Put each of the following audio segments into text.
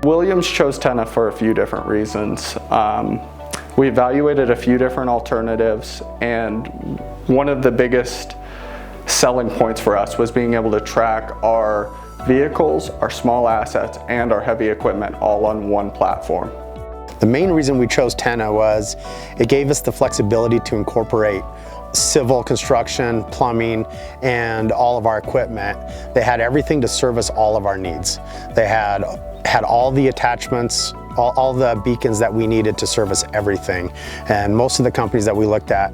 Williams chose Tenna for a few different reasons. We evaluated a few different alternatives, and one of the biggest selling points for us was being able to track our vehicles, our small assets, and our heavy equipment all on one platform. The main reason we chose Tenna was it gave us the flexibility to incorporate civil construction, plumbing, and all of our equipment. They had everything to service all of our needs. They had all the attachments, all the beacons that we needed to service everything. And most of the companies that we looked at,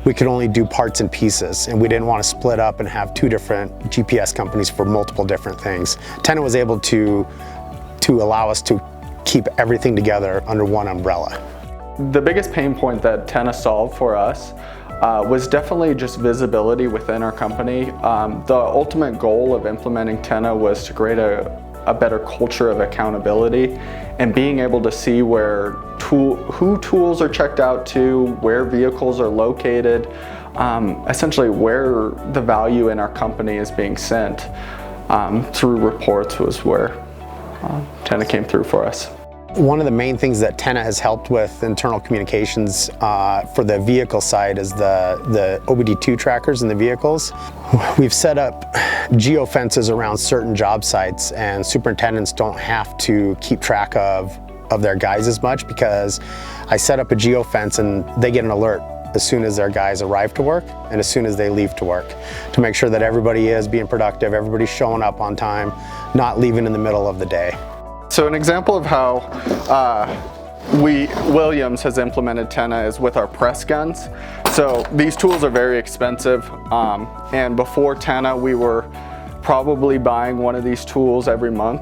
we could only do parts and pieces, and we didn't want to split up and have two different GPS companies for multiple different things. Tenna was able to allow us to keep everything together under one umbrella. The biggest pain point that Tenna solved for us was definitely just visibility within our company. The ultimate goal of implementing Tenna was to create a better culture of accountability and being able to see who tools are checked out to, where vehicles are located, essentially where the value in our company is being sent through reports was where Tenna came through for us. One of the main things that Tenna has helped with internal communications for the vehicle side is the OBD2 trackers in the vehicles. We've set up geofences around certain job sites, and superintendents don't have to keep track of their guys as much, because I set up a geofence and they get an alert as soon as their guys arrive to work and as soon as they leave to work, to make sure that everybody is being productive, everybody's showing up on time, not leaving in the middle of the day. So an example of how Williams has implemented Tenna is with our press guns. So these tools are very expensive, and before Tenna we were probably buying one of these tools every month.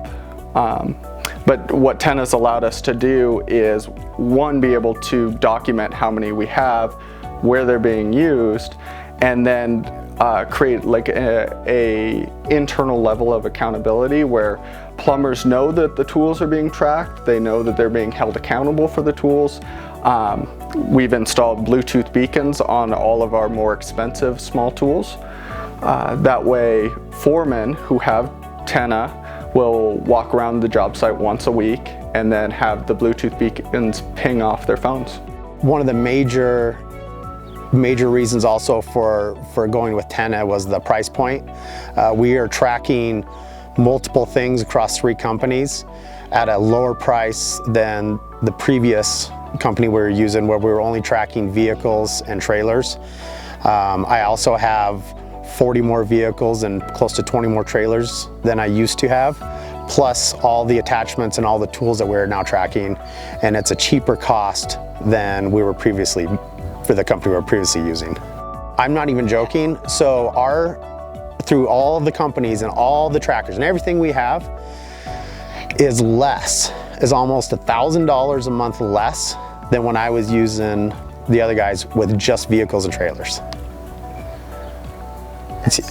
But what Tenna's allowed us to do is, one, be able to document how many we have, where they're being used, and then create like a internal level of accountability where plumbers know that the tools are being tracked, they know that they're being held accountable for the tools. We've installed Bluetooth beacons on all of our more expensive small tools. That way foremen who have Tenna will walk around the job site once a week and then have the Bluetooth beacons ping off their phones. One of the major reasons also for going with Tenna was the price point. We are tracking multiple things across 3 companies at a lower price than the previous company we were using, where we were only tracking vehicles and trailers. I also have 40 more vehicles and close to 20 more trailers than I used to have, plus all the attachments and all the tools that we're now tracking, and it's a cheaper cost than we were previously, for the company we were previously using. I'm not even joking. So through all of the companies and all the trackers and everything we have is almost $1,000 a month less than when I was using the other guys with just vehicles and trailers.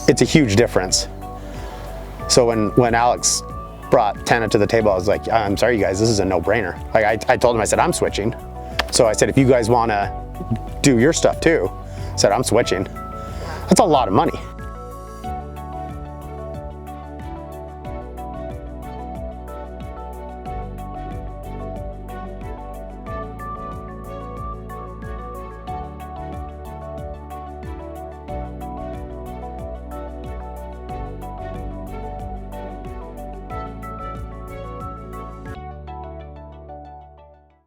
It's a huge difference. So when Alex brought Tenna to the table, I was like, I'm sorry, you guys, this is a no-brainer. Like I told him, I said, I'm switching. So I said, if you guys want to do your stuff too, I said, I'm switching. That's a lot of money.